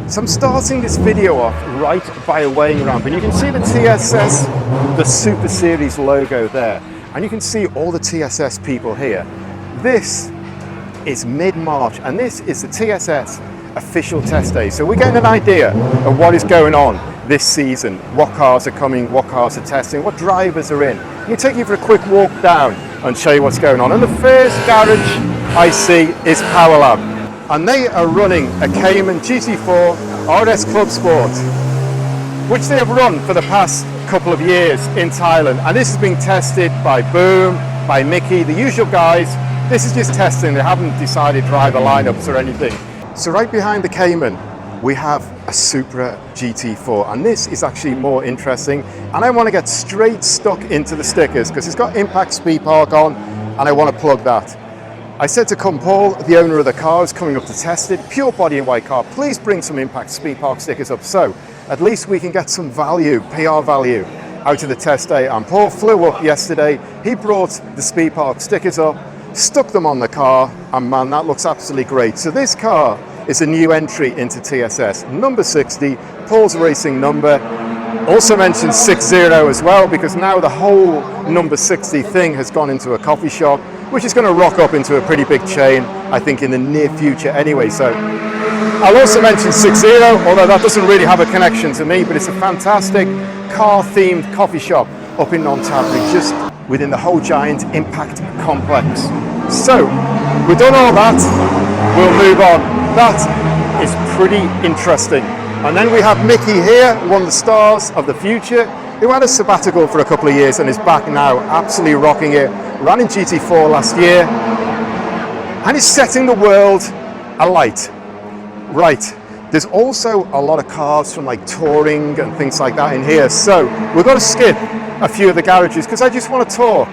So I'm starting this video off right by a weighing ramp, and you can see the TSS The Super Series logo there, and you can see all the TSS people here. This is mid-March, and this is the TSS official test day. So we're getting an idea of what is going on this season, what cars are coming, what cars are testing, what drivers are in. I'm going to take you for a quick walk down and show you what's going on. And the first garage I see is Power Lab, and they are running a Cayman GT4 RS Club Sport, which they have run for the past couple of years in Thailand. And this is being tested by Boom, by Mickey, the usual guys. This is just testing. They haven't decided driver lineups or anything. So right behind the Cayman, we have a Supra GT4, and this is actually more interesting. And I want to get straight stuck into the stickers because it's got Impact Speed Park on, and I want to plug that. I said to Paul, the owner of the car, who's coming up to test it, pure body and white car, please bring some Impact Speed Park stickers up, so at least we can get some value, PR value, out of the test day. And Paul flew up yesterday. He brought the Speed Park stickers up, stuck them on the car, and man, that looks absolutely great. So this car is a new entry into TSS, number 60, Paul's racing number. Also mentioned 60 as well, because now the whole number 60 thing has gone into a coffee shop, which is going to rock up into a pretty big chain, I think, in the near future anyway. So I'll also mention 60, although that doesn't really have a connection to me, but it's a fantastic car-themed coffee shop up in Nonthaburi, just within the whole giant Impact complex. So we've done all that, we'll move on. That is pretty interesting. And then we have Mickey here, one of the stars of the future, who had a sabbatical for a couple of years and is back now, absolutely rocking it. Ran in GT4 last year, and is setting the world alight. Right, there's also a lot of cars from like touring and things like that in here, so we're going to skip a few of the garages because I just want to talk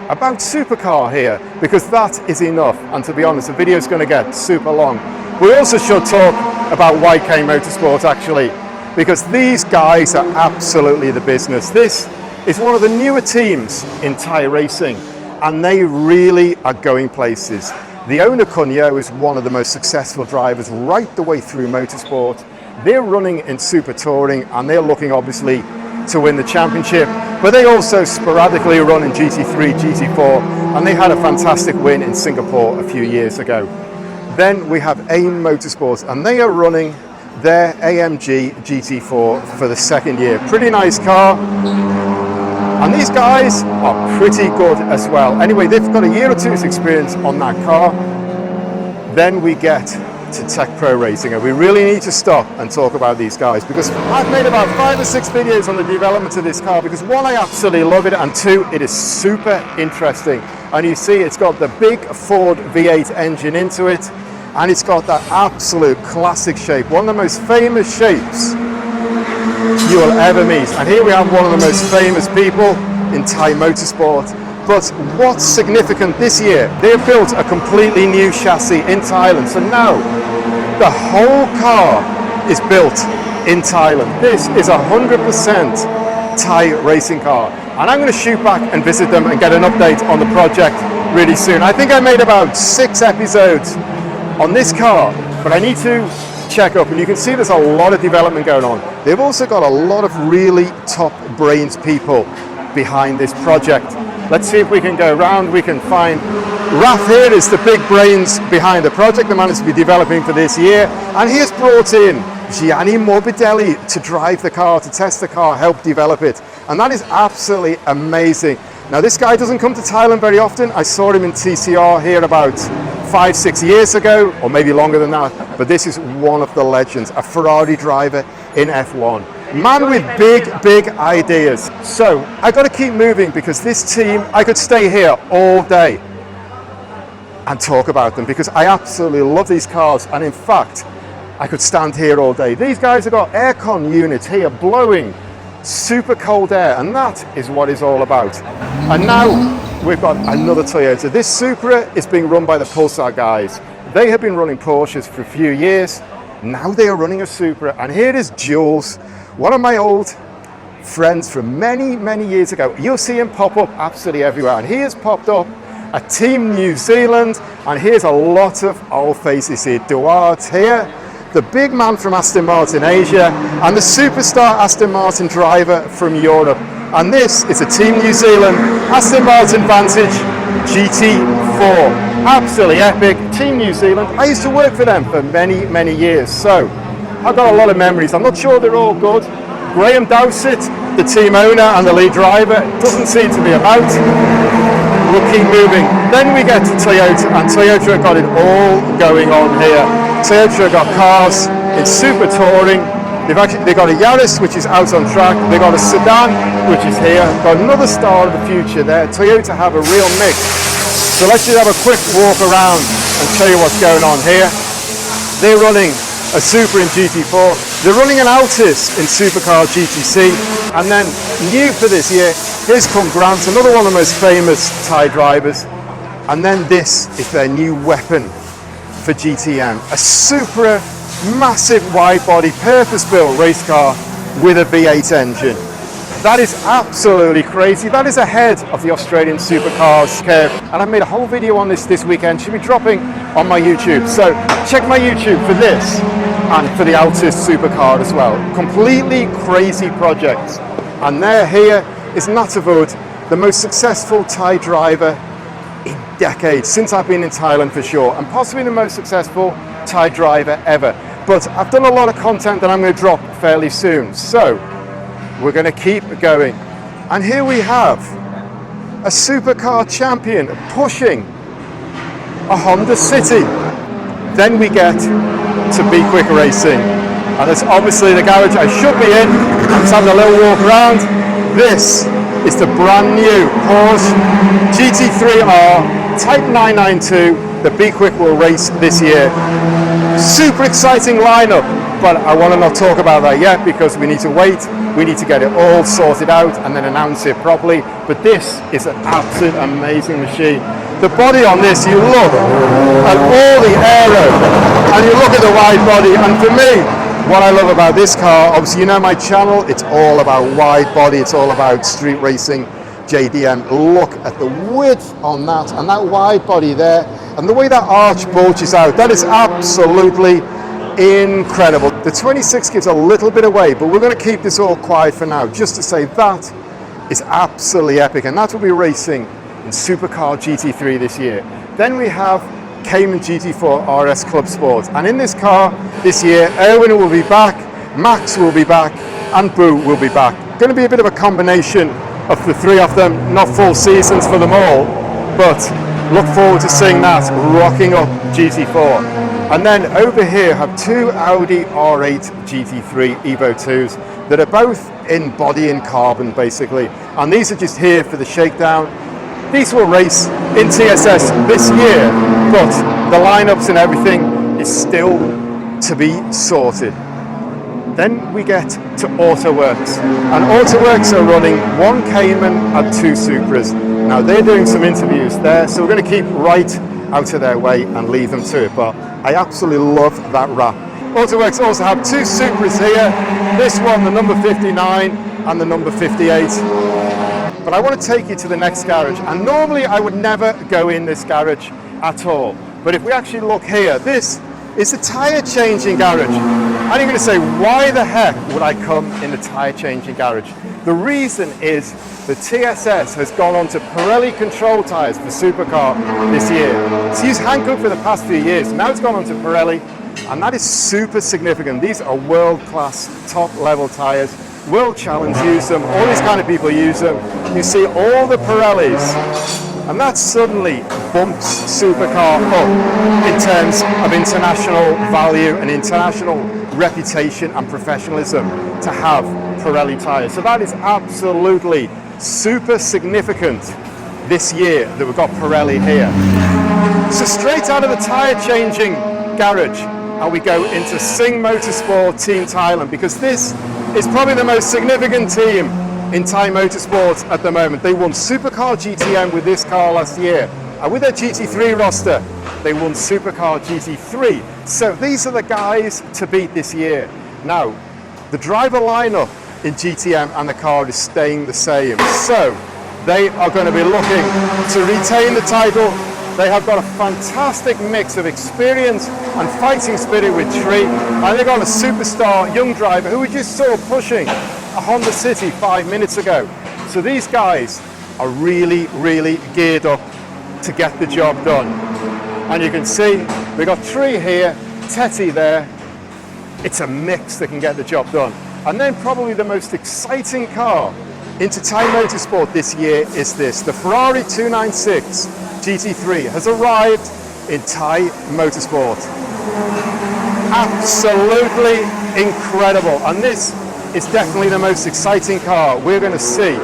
about supercar here, because that is enough. And to be honest, the video is going to get super long. We also should talk about YK Motorsport actually, because these guys are absolutely the business. This is one of the newer teams in Thai racing, and they really are going places. The owner, Kunyo, is one of the most successful drivers right the way through motorsport. They're running in Super Touring, and they're looking obviously to win the championship, but they also sporadically run in GT3, GT4, and they had a fantastic win in Singapore a few years ago. Then we have AIM Motorsports, and they are running their AMG GT4 for the second year. Pretty nice car. And these guys are pretty good as well. Anyway, they've got a year or two's experience on that car. Then we get to Tech Pro Racing, and we really need to stop and talk about these guys, because I've made about 5 or 6 videos on the development of this car, because one, I absolutely love it, and two, it is super interesting. And you see it's got the big Ford V8 engine into it, and it's got that absolute classic shape, one of the most famous shapes you will ever meet. And here we have one of the most famous people in Thai motorsport. But what's significant this year, they've built a completely new chassis in Thailand. So now the whole car is built in Thailand. This is 100% Thai racing car. And I'm going to shoot back and visit them and get an update on the project really soon. I think I made about 6 episodes on this car, but I need to check up, and you can see there's a lot of development going on. They've also got a lot of really top brains people behind this project. Let's see if we can go around. We can find Raf here is the big brains behind the project, the man is to be developing for this year, and he has brought in Gianni Morbidelli to drive the car, to test the car, help develop it, and that is absolutely amazing. Now this guy doesn't come to Thailand very often. I saw him in TCR here about 5-6 years ago, or maybe longer than that, but this is one of the legends, a Ferrari driver in F1. Man with big ideas. So I got to keep moving, because this team, I could stay here all day and talk about them, because I absolutely love these cars, and in fact I could stand here all day. These guys have got aircon units here blowing super cold air, and that is what it's all about. And now we've got another Toyota. This Supra is being run by the Pulsar guys. They have been running Porsches for a few years. Now they are running a Supra, and here is Jules, one of my old friends from many years ago. You'll see him pop up absolutely everywhere, and he has popped up at Team New Zealand, and here's a lot of old faces here. Duarte here, the big man from Aston Martin Asia, and the superstar Aston Martin driver from Europe. And this is a Team New Zealand Aston Martin Vantage GT4. Absolutely epic. Team New Zealand. I used to work for them for many, many years, so I've got a lot of memories. I'm not sure they're all good. Graham Dowsett, the team owner and the lead driver, doesn't seem to be about. We'll keep moving. Then we get to Toyota, and Toyota have got it all going on here. Toyota have got cars in super touring. They've got a Yaris, which is out on track. They've got a sedan, which is here. Got another star of the future there. Toyota have a real mix. So let's just have a quick walk around and show you what's going on here. They're running a Super in GT4. They're running an Altis in Supercar GTC. And then new for this year, here's come Grant, another one of the most famous Thai drivers. And then this is their new weapon for GTM, a super massive wide body purpose-built race car with a V8 engine. That is absolutely crazy. That is ahead of the Australian supercars curve. And I've made a whole video on this weekend. Should be dropping on my YouTube. So check my YouTube for this and for the Altis supercar as well. Completely crazy projects. And there here is Natavud, the most successful Thai driver in decades, since I've been in Thailand for sure, and possibly the most successful Thai driver ever. But I've done a lot of content that I'm going to drop fairly soon. So we're going to keep going. And here we have a supercar champion pushing a Honda City. Then we get to Be Quick Racing. And it's obviously the garage I should be in. I'm just having a little walk around. This is the brand new Porsche GT3R Type 992 that Be Quick will race this year. Super exciting lineup, but I want to not talk about that yet because we need to wait. We need to get it all sorted out and then announce it properly. But this is an absolute amazing machine. The body on this, you look at all the aero and you look at the wide body, and for me, what I love about this car, obviously you know my channel, it's all about wide body, it's all about street racing, JDM. Look at the width on that and that wide body there, and the way that arch bulges out, that is absolutely incredible. The 26 gives a little bit away, but we're going to keep this all quiet for now, just to say that is absolutely epic, and that will be racing in Supercar GT3 this year. Then we have Cayman GT4 RS Club Sport, and in this car this year, Erwin will be back, Max will be back, and Boo will be back. Going to be a bit of a combination of the three of them, not full seasons for them all, but look forward to seeing that rocking up GT4. And then over here have two Audi R8 GT3 Evo 2s that are both in body and carbon basically, and these are just here for the shakedown. These will race in TSS this year, but the lineups and everything is still to be sorted. Then we get to Autoworks, and Autoworks are running one Cayman and two Supras. Now they're doing some interviews there, so we're going to keep right out of their way and leave them to it, but I absolutely love that wrap. Autoworks also have two Supras here, this one the number 59 and the number 58. But I want to take you to the next garage, and normally I would never go in this garage at all, but if we actually look here, this is a tyre changing garage. And you're going to say, why the heck would I come in the tyre changing garage? The reason is the TSS has gone on to Pirelli control tyres for supercar this year. It's used Hankook for the past few years, now it's gone on to Pirelli, and that is super significant. These are world-class, top-level tyres. World Challenge use them, all these kind of people use them. You see all the Pirellis, and that suddenly bumps supercar up in terms of international value and international reputation and professionalism to have Pirelli tyres. So that is absolutely super significant this year that we've got Pirelli here. So straight out of the tyre changing garage, and we go into Singha Motorsport Team Thailand, because this is probably the most significant team in Thai motorsport at the moment. They won Supercar GTM with this car last year, and with their GT3 roster, they won Supercar GT3. So these are the guys to beat this year. Now, the driver lineup in GTM and the car is staying the same. So they are going to be looking to retain the title They have got a fantastic mix of experience and fighting spirit with Tree, and they've got a superstar young driver who we just saw pushing a Honda City 5 minutes ago. So these guys are really, really geared up to get the job done. And you can see we've got Tree here, Teti there. It's a mix that can get the job done. And then probably the most exciting car into Thai Motorsport this year is this. The Ferrari 296 GT3 has arrived in Thai Motorsport. Absolutely incredible. And this is definitely the most exciting car we're going to see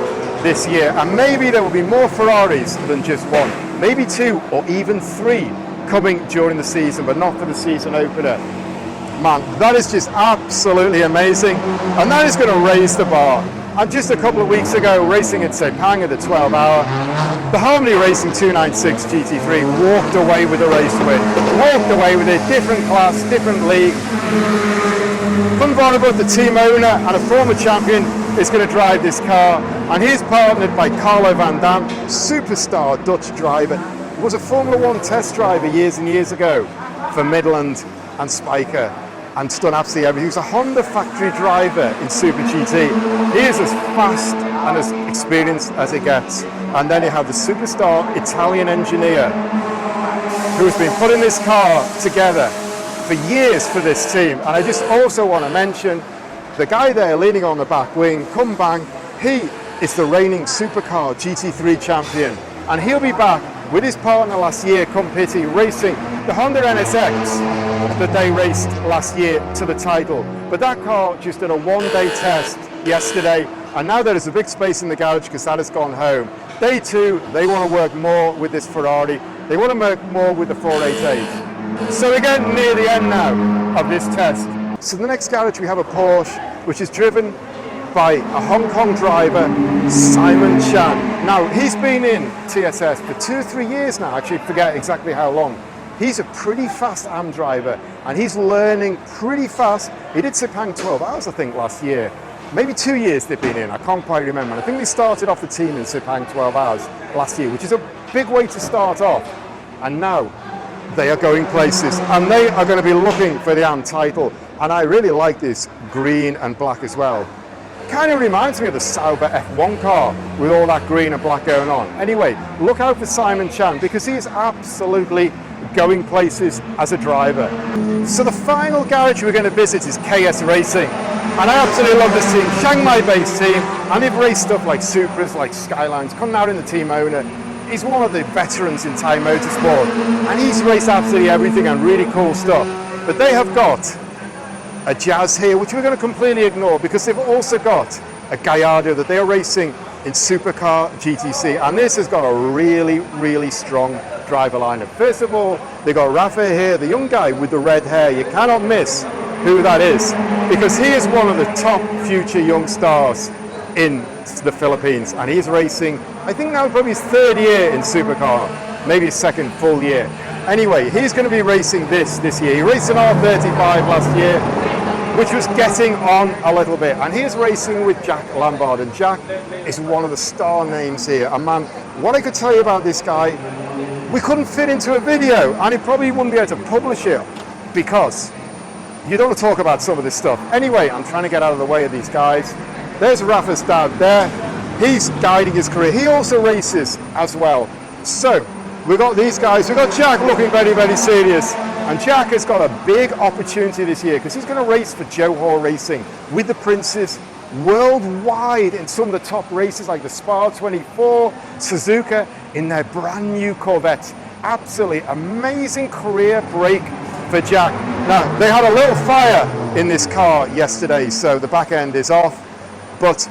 this year. And maybe there will be more Ferraris than just one. Maybe 2 or even 3 coming during the season, but not for the season opener. Man, that is just absolutely amazing. And that is going to raise the bar. And just a couple of weeks ago, racing at Sepang at the 12 hour, the Harmony Racing 296 GT3 walked away with a race win. Walked away with it, different class, different league. Van, the team owner and a former champion, is going to drive this car. And he's partnered by Carlo Van Dam, superstar Dutch driver. Was a Formula 1 test driver years and years ago for Midland and Spiker, and done absolutely everything. He was a Honda factory driver in Super GT. He is as fast and as experienced as it gets. And then you have the superstar Italian engineer who has been putting this car together for years for this team. And I just also want to mention the guy there leaning on the back wing, Kum Bang. He is the reigning supercar GT3 champion, and he'll be back with his partner last year, Kum Pitti, racing the Honda NSX that they raced last year to the title. But that car just did a one-day test yesterday, and now there is a big space in the garage because that has gone home. Day 2, they want to work more with this Ferrari. They want to work more with the 488. So we're getting near the end now of this test. So the next garage we have a Porsche, which is driven by a Hong Kong driver, Simon Chan. Now, he's been in TSS for 2 or 3 years now, actually forget exactly how long. He's a pretty fast AM driver, and he's learning pretty fast. He did Sepang 12 hours, I think, last year. Maybe 2 years they've been in, I can't quite remember. I think they started off the team in Sepang 12 hours last year, which is a big way to start off. And now, they are going places, and they are going to be looking for the AM title. And I really like this green and black as well. Kind of reminds me of the Sauber F1 car with all that green and black going on. Anyway, look out for Simon Chan because he is absolutely going places as a driver. So the final garage we're going to visit is KS Racing. And I absolutely love this team, Chiang Mai-based team, and they've raced stuff like Supras, like Skylines. Come out in the team owner. He's one of the veterans in Thai Motorsport, and he's raced absolutely everything and really cool stuff. But they have got a Jazz here, which we're going to completely ignore because they've also got a Gallardo that they're racing in Supercar GTC, and this has got a really, really strong driver lineup. First of all, they've got Rafa here, the young guy with the red hair. You cannot miss who that is because he is one of the top future young stars in the Philippines, and he's racing, I think now probably his 3rd year in Supercar, maybe his 2nd full year. Anyway, he's going to be racing this year. He raced an R35 last year, which was getting on a little bit. And he's racing with Jack Lambard. And Jack is one of the star names here. And man, what I could tell you about this guy, we couldn't fit into a video. And he probably wouldn't be able to publish it because you don't want to talk about some of this stuff. Anyway, I'm trying to get out of the way of these guys. There's Rafa's dad there. He's guiding his career. He also races as well. So, we've got these guys. We've got Jack looking very, very serious. And Jack has got a big opportunity this year because he's going to race for Johor Racing with the Princes worldwide in some of the top races like the Spa 24, Suzuka in their brand new Corvette. Absolutely amazing career break for Jack. Now, they had a little fire in this car yesterday, so the back end is off, but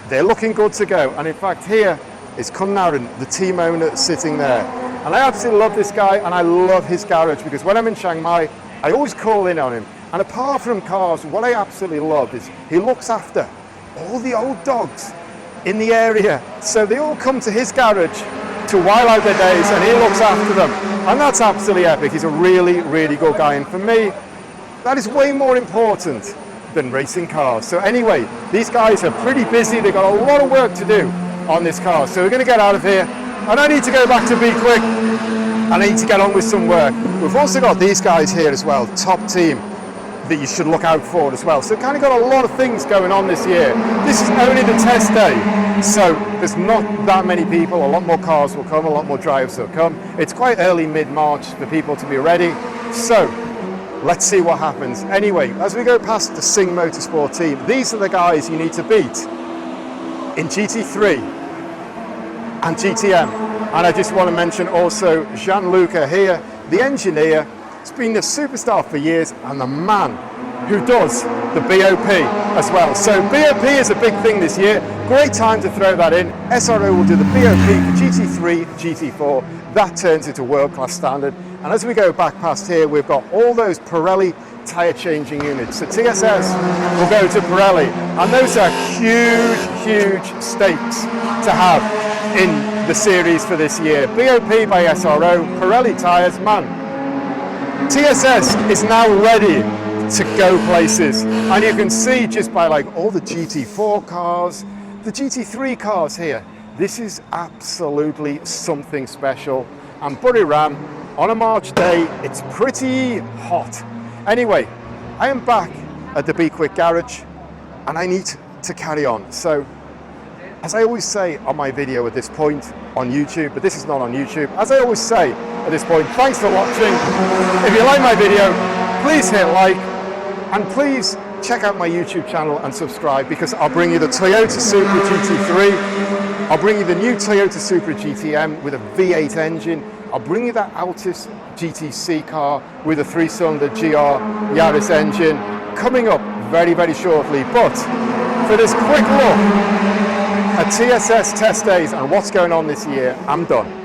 they're looking good to go. And in fact, here is Kun Naran, the team owner, sitting there. And I absolutely love this guy, and I love his garage because when I'm in Chiang Mai, I always call in on him. And apart from cars, what I absolutely love is he looks after all the old dogs in the area. So they all come to his garage to while out their days, and he looks after them. And that's absolutely epic. He's a really, really good guy. And for me, that is way more important than racing cars. So anyway, these guys are pretty busy. They've got a lot of work to do on this car. So we're going to get out of here. And I need to go back to Be Quick. and I need to get on with some work. We've also got these guys here as well, top team, that you should look out for as well. So kind of got a lot of things going on this year. This is only the test day, so there's not that many people. A lot more cars will come, a lot more drivers will come. It's quite early mid-March for people to be ready, so let's see what happens. Anyway, as we go past the Singha Motorsport team, these are the guys you need to beat in GT3 and GTM. And I just want to mention also Gianluca here, the engineer. He's been a superstar for years and the man who does the BOP as well. So BOP is a big thing this year. Great time to throw that in. SRO will do the BOP for GT3, GT4. That turns into world-class standard. And as we go back past here, we've got all those Pirelli tyre changing units. So TSS will go to Pirelli. And those are huge, huge stakes to have in the series for this year. BOP by SRO, Pirelli tyres, man. TSS is now ready to go places, and you can see just by like all the GT4 cars, the GT3 cars here, this is absolutely something special. And Buriram on a March day, it's pretty hot. Anyway, I am back at the Be Quick garage and I need to carry on. So as I always say on my video at this point on YouTube, but this is not on YouTube, as I always say at this point, thanks for watching. If you like my video, please hit like, and please check out my YouTube channel and subscribe, because I'll bring you the Toyota Supra GT3, I'll bring you the new Toyota Supra GTM with a V8 engine, I'll bring you that Altis GTC car with a 3-cylinder GR Yaris engine, coming up very, very shortly. But for this quick look at TSS test days and what's going on this year, I'm done.